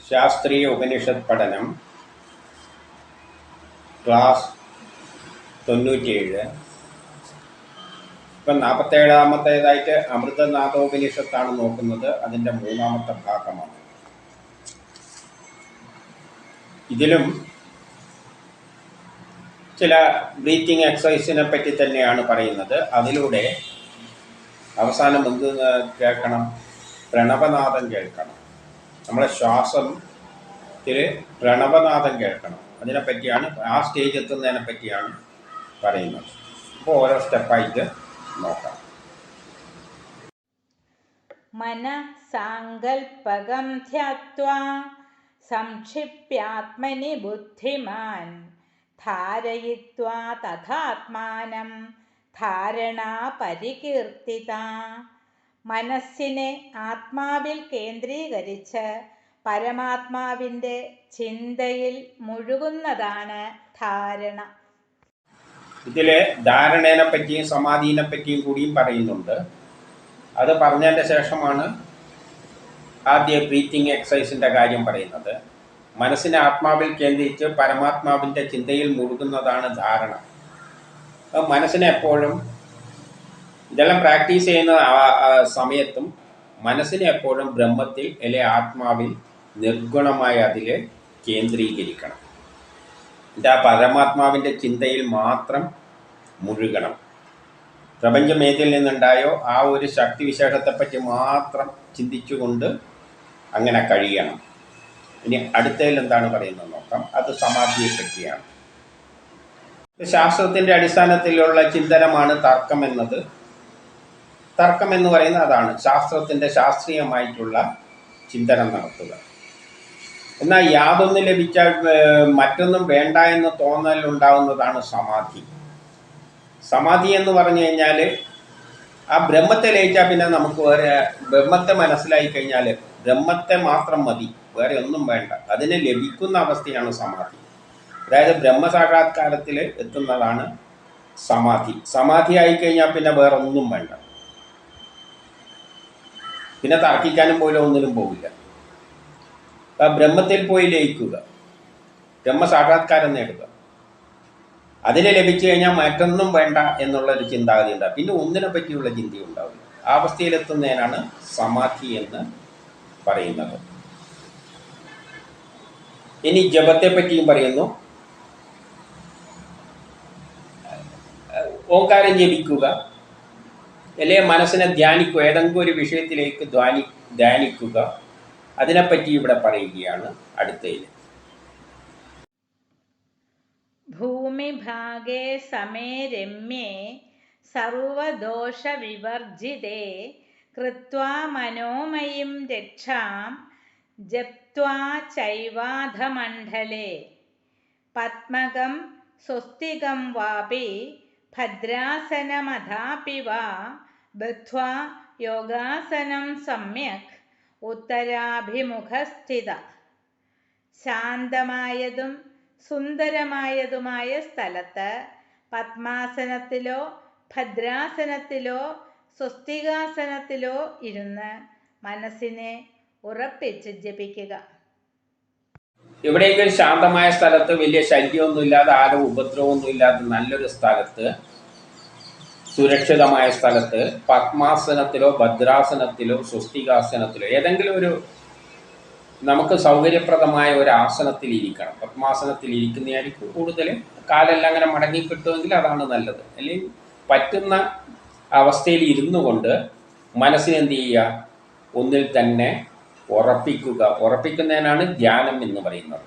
ശാസ്ത്രീയ ഉപനിഷത്ത് പഠനം ക്ലാസ് 97. ഇപ്പം 47-ാമത്തേതായിട്ട് അമൃതനാഥോപനിഷത്താണ് നോക്കുന്നത്. അതിൻ്റെ 3-ാമത്തെ ഭാഗമാണ്. ഇതിലും ചില ബ്രീത്തിങ് എക്സസൈസിനെ പറ്റി തന്നെയാണ് പറയുന്നത്. അതിലൂടെ അവസാനം എന്ത് കേൾക്കണം? പ്രണവനാദം കേൾക്കണം. നമ്മളെ ശ്വാസത്തിൽ പ്രണവനാദം കേൾക്കണം. അതിനെപ്പറ്റിയാണ്, ആ സ്റ്റേജ് എത്തുന്നതിനെ പറ്റിയാണ് പറയുന്നത്. അപ്പോൾ ഓരോ സ്റ്റെപ്പായിട്ട് നോക്കാം. മനഃസാങ്കൽപകം ധ്യാത്വാ സംക്ഷിപ്യാത്മനി ബുദ്ധിമാൻ ധാരയിത്വാ തഥാത്മാനം ധാരണാ പരികീർത്തിത. മനസ്സിനെ ആത്മാവിൽ കേന്ദ്രീകരിച്ച് പരമാത്മാവിൻ്റെ ചിന്തയിൽ മുഴുകുന്നതാണ് ധാരണ. ഇതിൽ ധാരണേനെ പറ്റിയും സമാധിനെ പറ്റിയും കൂടിയും പറയുന്നുണ്ട്. അത് പറഞ്ഞതിൻ്റെ ശേഷമാണ് ആദ്യ ബ്രീത്തിങ് എക്സസൈസിൻ്റെ കാര്യം പറയുന്നത്. മനസ്സിനെ ആത്മാവിൽ കേന്ദ്രീകരിച്ച് പരമാത്മാവിൻ്റെ ചിന്തയിൽ മുഴുകുന്നതാണ് ധാരണ. മനസ്സിനെ എപ്പോഴും ഇതെല്ലാം പ്രാക്ടീസ് ചെയ്യുന്ന സമയത്തും മനസ്സിനെ എപ്പോഴും ബ്രഹ്മത്തിൽ അല്ലെങ്കിൽ ആത്മാവിൽ നിർഗുണമായി അതിൽ കേന്ദ്രീകരിക്കണം. ആ പരമാത്മാവിൻ്റെ ചിന്തയിൽ മാത്രം മുഴുകണം. പ്രപഞ്ചം ഏതിൽ നിന്നുണ്ടായോ ആ ഒരു ശക്തിവിശേഷത്തെപ്പറ്റി മാത്രം ചിന്തിച്ചുകൊണ്ട് അങ്ങനെ കഴിയണം. ഇനി അടുത്തതിൽ എന്താണ് പറയുന്നത് നോക്കാം. അത് സമാധിയെ പറ്റിയാണ്. ശാസ്ത്രത്തിൻ്റെ അടിസ്ഥാനത്തിലുള്ള ചിന്തനമാണ് തർക്കം എന്നത്. തർക്കം എന്ന് പറയുന്നത് അതാണ്, ശാസ്ത്രത്തിൻ്റെ ശാസ്ത്രീയമായിട്ടുള്ള ചിന്തനം നടത്തുക. എന്നാൽ യാതൊന്ന് ലഭിച്ചാൽ മറ്റൊന്നും വേണ്ട എന്ന് തോന്നലുണ്ടാവുന്നതാണ് സമാധി. സമാധി എന്ന് പറഞ്ഞു കഴിഞ്ഞാൽ ആ ബ്രഹ്മത്തെ ലയിച്ചാൽ പിന്നെ നമുക്ക് വേറെ ബ്രഹ്മത്തെ മനസ്സിലായി കഴിഞ്ഞാൽ ബ്രഹ്മത്തെ മാത്രം മതി, വേറെ ഒന്നും വേണ്ട. അതിന് ലഭിക്കുന്ന അവസ്ഥയാണ് സമാധി. അതായത് ബ്രഹ്മസാക്ഷാത്കാരത്തിൽ എത്തുന്നതാണ് സമാധി. സമാധി ആയിക്കഴിഞ്ഞാൽ പിന്നെ വേറെ ഒന്നും വേണ്ട. പിന്നെ തർക്കിക്കാനും പോലും ഒന്നിനും പോകില്ല. ബ്രഹ്മത്തിൽ പോയി ലയിക്കുക, ബ്രഹ്മസാക്ഷാത്കാരം നേടുക. അതിനെ ലഭിച്ചു കഴിഞ്ഞാൽ മറ്റൊന്നും വേണ്ട എന്നുള്ളൊരു ചിന്താഗതി ഉണ്ടാകും. പിന്നെ ഒന്നിനെ പറ്റിയുള്ള ചിന്തയും ഉണ്ടാവില്ല. ആ അവസ്ഥയിലെത്തുന്നതിനാണ് സമാധി എന്ന് പറയുന്നത്. ഇനി ജപത്തെ പറ്റിയും പറയുന്നു. ഓംകാരം ജപിക്കുക, അല്ലെങ്കിൽ മനസ്സിനെ ധ്യാനിക്കുക, ഏതെങ്കിലും ഒരു വിഷയത്തിലേക്ക് ധ്യാനിക്കുക. അതിനെപ്പറ്റി ഇവിടെ പറയുകയാണ് അടുത്തതിൽ. ഭൂമിഭാഗേ സമേ രമ്യേ സർവദോഷവിവർജിതേ കൃത്വാ മനോമയീം രക്ഷാം ജപ്ത്വാ ചൈവാധമണ്ഡലേ പത്മകം സ്വസ്തികം വാപി ഭദ്രാസനമഥാപി വാ ബദ്ധ്വാ യോഗാസനം സമ്യക് ഉത്തരാഭിമുഖസ്ഥിത. ശാന്തമായതും സുന്ദരമായതുമായ സ്ഥലത്ത് പത്മാസനത്തിലോ ഭദ്രാസനത്തിലോ സ്വസ്തികാസനത്തിലോ ഇരുന്ന് മനസ്സിനെ ഉറപ്പിച്ച് ജപിക്കുക. എവിടെയെങ്കിലും ശാന്തമായ സ്ഥലത്ത്, വലിയ ശല്യമൊന്നുമില്ലാതെ, ആരും ഉപദ്രവമൊന്നുമില്ലാതെ നല്ലൊരു സ്ഥലത്ത്, സുരക്ഷിതമായ സ്ഥലത്ത് പത്മാസനത്തിലോ ഭദ്രാസനത്തിലോ സ്വസ്തികാസനത്തിലോ ഏതെങ്കിലും ഒരു നമുക്ക് സൗകര്യപ്രദമായ ഒരു ആസനത്തിൽ ഇരിക്കണം. പത്മാസനത്തിൽ ഇരിക്കുന്നതായിരിക്കും കൂടുതൽ. കാലെല്ലാം അങ്ങനെ മടങ്ങി കിട്ടുമെങ്കിൽ അതാണ് നല്ലത്. അല്ലെങ്കിൽ പറ്റുന്ന അവസ്ഥയിൽ ഇരുന്നു കൊണ്ട് മനസ്സിനെന്ത് ചെയ്യുക? ഒന്നിൽ തന്നെ ഉറപ്പിക്കുക. ഉറപ്പിക്കുന്നതിനാണ് ധ്യാനം എന്ന് പറയുന്നത്.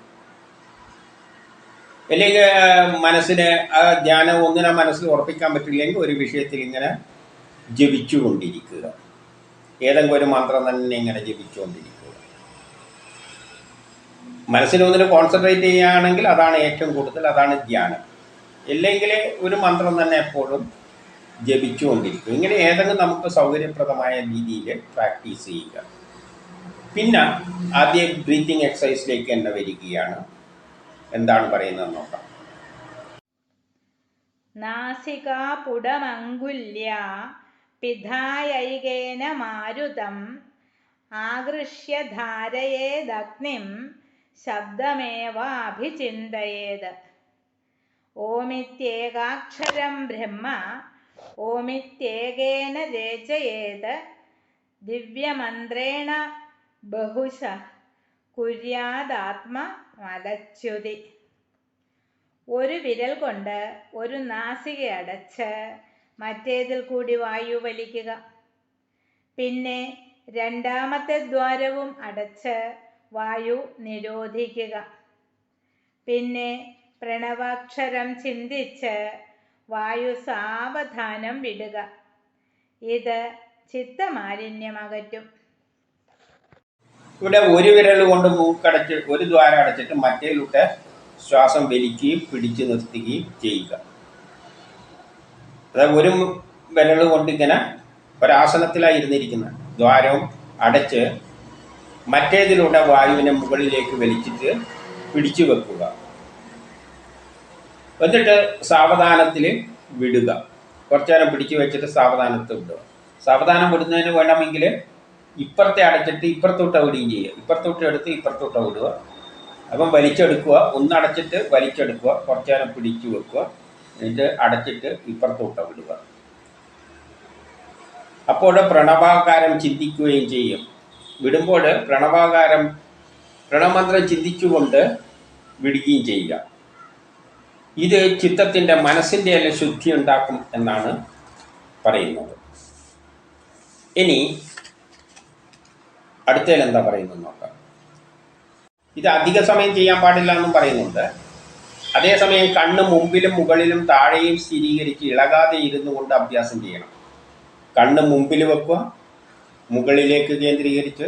അല്ലെങ്കിൽ മനസ്സിനെ ധ്യാനം ഒന്നിനെ മനസ്സിൽ ഉറപ്പിക്കാൻ പറ്റില്ലെങ്കിൽ ഒരു വിഷയത്തിൽ ഇങ്ങനെ ജപിച്ചുകൊണ്ടിരിക്കുക. ഏതെങ്കിലും ഒരു മന്ത്രം തന്നെ ഇങ്ങനെ ജപിച്ചുകൊണ്ടിരിക്കുക. മനസ്സിനൊന്നിന് കോൺസെൻട്രേറ്റ് ചെയ്യുകയാണെങ്കിൽ അതാണ് ഏറ്റവും കൂടുതൽ, അതാണ് ധ്യാനം. ഇല്ലെങ്കിൽ ഒരു മന്ത്രം തന്നെ എപ്പോഴും ജപിച്ചുകൊണ്ടിരിക്കും. ഇങ്ങനെ ഏതെങ്കിലും നമുക്ക് സൗകര്യപ്രദമായ രീതിയിൽ പ്രാക്ടീസ് ചെയ്യുക. പിന്നെ ആദ്യം ബ്രീത്തിങ് എക്സസൈസിലേക്ക് തന്നെ വരികയാണ്. എന്താണ് പറയുന്നത് നോക്കാം. നാസികാപുടമങ്കുല്യ പിധായൈകേന മാരുതം ആകൃഷ്യ ധാരയേദഗ്നിം ശബ്ദമേവാഭിചിന്തയേത്. ഓമിത്യേകാക്ഷരം ബ്രഹ്മ ഓമിത്യേകേന രചയേത്. ദിവ്യമന്ത്രേണ ബഹുശ കുര്യാദാത്മമലച്യുതി. ഒരു വിരൽ കൊണ്ട് ഒരു നാസിക അടച്ച് മറ്റേതിൽ കൂടി വായു വലിക്കുക. പിന്നെ രണ്ടാമത്തെ ദ്വാരവും അടച്ച് വായു നിരോധിക്കുക. പിന്നെ പ്രണവാക്ഷരം ചിന്തിച്ച് വായു സാവധാനം വിടുക. ഇത് ചിത്തമാലിന്യമകറ്റും. ഇവിടെ ഒരു വിരൽ കൊണ്ട് മൂക്കടച്ച് ഒരു ദ്വാരം അടച്ചിട്ട് മറ്റേതിലൂടെ ശ്വാസം വലിക്കുകയും പിടിച്ചു നിർത്തുകയും ചെയ്യുക. അതായത് ഒരു വിരൽ കൊണ്ട് ഇങ്ങനെ ഒരാസനത്തിലായി ഇരുന്നിരിക്കുന്ന ദ്വാരവും അടച്ച് മറ്റേതിലൂടെ വായുവിനെ മുകളിലേക്ക് വലിച്ചിട്ട് പിടിച്ചു വെക്കുക. എന്നിട്ട് സാവധാനത്തിൽ വിടുക. കുറച്ചു നേരം പിടിച്ചു വെച്ചിട്ട് സാവധാനത്തിൽ വിടുക. സാവധാനം വിടുന്നതിന് വേണമെങ്കിൽ ഇപ്പുറത്തെ അടച്ചിട്ട് ഇപ്പുറത്തോട്ട് വിടുകയും ചെയ്യുക. ഇപ്പുറത്തോട്ട് എടുത്ത് ഇപ്പുറത്തോട്ട് വിടുക. അപ്പം വലിച്ചെടുക്കുക. ഒന്നടച്ചിട്ട് വലിച്ചെടുക്കുക. കുറച്ചു നേരം പിടിച്ചു വെക്കുക. എന്നിട്ട് അടച്ചിട്ട് ഇപ്പുറത്തോട്ട് വിടുക. അപ്പോൾ പ്രണവാകാരം ചിന്തിക്കുകയും ചെയ്യും. വിടുമ്പോൾ പ്രണവമന്ത്രം ചിന്തിച്ചുകൊണ്ട് വിടുകയും ചെയ്യുക. ഇത് ചിത്തത്തിൻ്റെ മനസ്സിൻ്റെ എല്ലാം ശുദ്ധി ഉണ്ടാക്കും എന്നാണ് പറയുന്നത്. ഇനി അടുത്തതിൽ എന്താ പറയുന്നത് നോക്കാം. ഇത് അധിക സമയം ചെയ്യാൻ പാടില്ല എന്നും പറയുന്നുണ്ട്. അതേസമയം കണ്ണ് മുമ്പിലും മുകളിലും താഴെയും സ്ഥിരീകരിച്ച് ഇളകാതെ ഇരുന്നു കൊണ്ട് അഭ്യാസം ചെയ്യണം. കണ്ണ് മുമ്പിൽ വെക്കുക, മുകളിലേക്ക് കേന്ദ്രീകരിച്ച്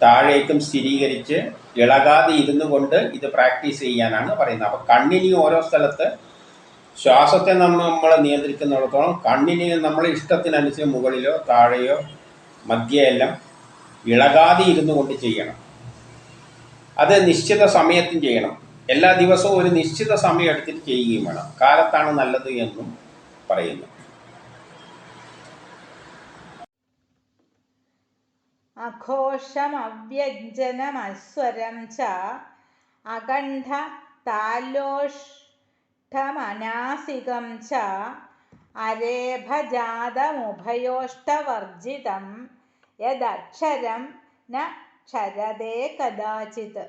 താഴേക്കും സ്ഥിരീകരിച്ച് ഇളകാതെ ഇരുന്നു കൊണ്ട് ഇത് പ്രാക്ടീസ് ചെയ്യാനാണ് പറയുന്നത്. അപ്പോൾ കണ്ണിന് ഓരോ സ്ഥലത്ത് ശ്വാസത്തെ നമ്മൾ നിയന്ത്രിക്കുന്നിടത്തോളം കണ്ണിന് നമ്മളെ ഇഷ്ടത്തിനനുസരിച്ച് മുകളിലോ താഴെയോ മധ്യയെല്ലാം ഇളകാതെ ഇരുന്നു കൊണ്ട് ചെയ്യണം. അത് നിശ്ചിത സമയത്തും ചെയ്യണം. എല്ലാ ദിവസവും ഒരു നിശ്ചിത സമയം എടുത്തിട്ട് ചെയ്യുകയും വേണം. കാലത്താണ് നല്ലത് എന്നും പറയുന്നു. അഘോഷമവ്യഞ്ജനമസ്വരം ച അകണ്ഠ താലോഷ്ഠമനാസികം ച അരേഭജാതമുഭയോഷ്ടവർജിതം യദക്ഷരം ന ക്ഷരതേ കദാചിത്.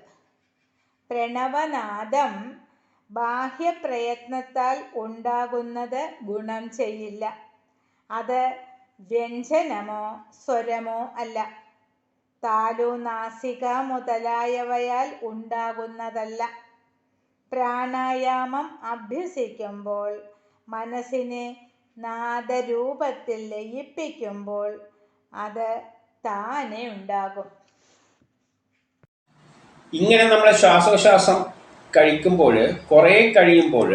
പ്രണവനാദം ബാഹ്യപ്രയത്നത്താൽ ഉണ്ടാകുന്നത് ഗുണം ചെയ്യില്ല. അത് വ്യഞ്ജനമോ സ്വരമോ അല്ല. താലു, നാസിക മുതലായവയാൽ ഉണ്ടാകുന്നതല്ല. പ്രാണായാമം അഭ്യസിക്കുമ്പോൾ മനസ്സിനെ നാദരൂപത്തിൽ ലയിപ്പിക്കുമ്പോൾ അത് താനെ ഉണ്ടാകും. ഇങ്ങനെ നമ്മൾ ശ്വാസോച്ഛ്വാസം കഴിക്കുമ്പോൾ കുറേ കഴിയുമ്പോൾ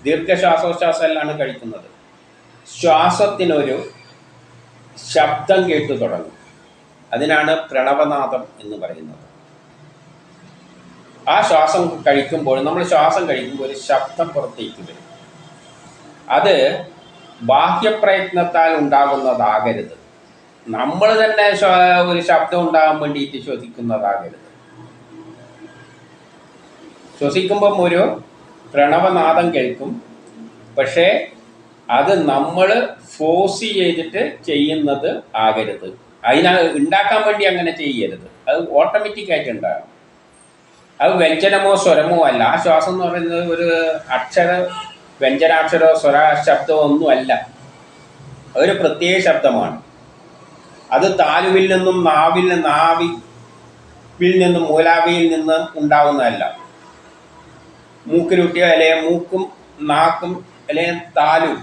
ദീർഘശ്വാസോച്ഛ്വാസമെല്ലാം കഴിക്കുന്നത് ശ്വാസത്തിനൊരു ശബ്ദം കേട്ടു തുടങ്ങും. അതിനാണ് പ്രണവനാദം എന്ന് പറയുന്നത്. ആ ശ്വാസം കഴിക്കുമ്പോൾ നമ്മൾ ശ്വാസം കഴിക്കുമ്പോൾ ഒരു ശബ്ദം പുറത്തേക്ക് വരും. അത് ബാഹ്യപ്രയത്നത്താൽ ഉണ്ടാകുന്നതാകരുത്. നമ്മൾ തന്നെ ഒരു ശബ്ദം ഉണ്ടാകാൻ വേണ്ടിയിട്ട് ശ്വസിക്കുന്നതാകരുത്. ശ്വസിക്കുമ്പം ഒരു പ്രണവനാദം കേൾക്കും. പക്ഷേ അത് നമ്മൾ ഫോഴ്സ് ചെയ്തിട്ട് ചെയ്യുന്നത് ആകരുത്. ഉണ്ടാക്കാൻ വേണ്ടി അങ്ങനെ ചെയ്യരുത്. അത് ഓട്ടോമാറ്റിക്കായിട്ട് ഉണ്ടാകും. അത് വ്യഞ്ജനമോ സ്വരമോ അല്ല. ആ ശ്വാസം എന്ന് പറയുന്നത് ഒരു വ്യഞ്ജനാക്ഷരമോ സ്വര ശബ്ദമോ ഒന്നുമല്ല. അതൊരു പ്രത്യേക ശബ്ദമാണ്. അത് താലുവിൽ നിന്നും നാവിൽ നിന്നും മൂലാവിയിൽ നിന്നും ഉണ്ടാവുന്നതല്ല. മൂക്കിലുട്ടിയോ അല്ലെങ്കിൽ മൂക്കും നാക്കും അല്ലെങ്കിൽ താലും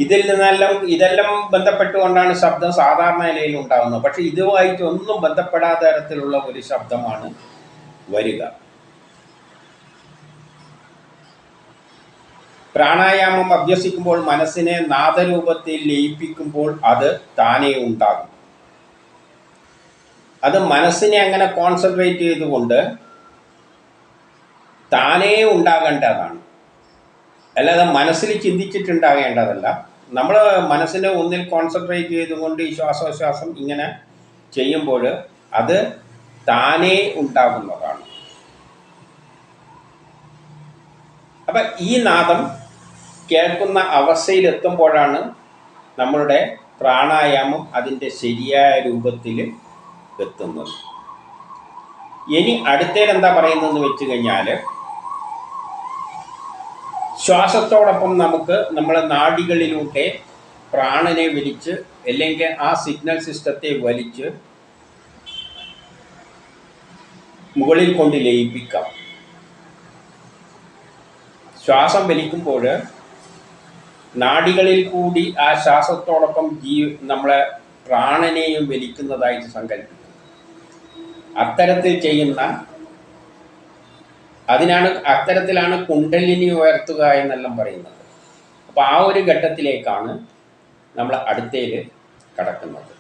ഇതെല്ലാം ബന്ധപ്പെട്ടുകൊണ്ടാണ് ശബ്ദം സാധാരണ നിലയിൽ ഉണ്ടാകുന്നത്. പക്ഷെ ഇതുമായിട്ട് ഒന്നും ബന്ധപ്പെടാത്ത തരത്തിലുള്ള ഒരു ശബ്ദമാണ് വരിക. പ്രാണായാമം അഭ്യസിക്കുമ്പോൾ മനസ്സിനെ നാദരൂപത്തിൽ ലയിപ്പിക്കുമ്പോൾ അത് താനേ ഉണ്ടാകും. അത് മനസ്സിനെ അങ്ങനെ കോൺസെൻട്രേറ്റ് ചെയ്തുകൊണ്ട് താനേ ഉണ്ടാകേണ്ടതാണ്. അല്ലാതെ മനസ്സിൽ ചിന്തിച്ചിട്ടുണ്ടാകേണ്ടതല്ല. നമ്മൾ മനസ്സിനെ ഒന്നിൽ കോൺസെൻട്രേറ്റ് ചെയ്തുകൊണ്ട് ഈ ശ്വാസോച്ഛ്വാസം ഇങ്ങനെ ചെയ്യുമ്പോൾ അത് താനേ ഉണ്ടാകുന്നതാണ്. അപ്പം ഈ നാദം കേൾക്കുന്ന അവസ്ഥയിലെത്തുമ്പോഴാണ് നമ്മളുടെ പ്രാണായാമം അതിൻ്റെ ശരിയായ രൂപത്തിൽ എത്തുന്നത്. ഇനി അടുത്തേലെന്താ പറയുന്നതെന്ന് വെച്ച് കഴിഞ്ഞാൽ, ശ്വാസത്തോടൊപ്പം നമുക്ക് നമ്മളെ നാഡികളിലൂടെ പ്രാണനെ വലിച്ച് അല്ലെങ്കിൽ ആ സിഗ്നൽ സിസ്റ്റത്തെ വലിച്ച് മുകളിൽ കൊണ്ട് ലയിപ്പിക്കാം. ശ്വാസം വലിക്കുമ്പോൾ നാഡികളിൽ കൂടി ആ ശ്വാസത്തോടൊപ്പം നമ്മളെ പ്രാണനെയും വലിക്കുന്നതായിട്ട് സങ്കല്പിക്കും. അത്തരത്തിൽ ചെയ്യുന്ന അത്തരത്തിലാണ് കുണ്ടലിനി ഉയർത്തുക എന്നെല്ലാം പറയുന്നത്. അപ്പോൾ ആ ഒരു ഘട്ടത്തിലേക്കാണ് നമ്മൾ അടുത്തേൽ കടക്കുന്നത്.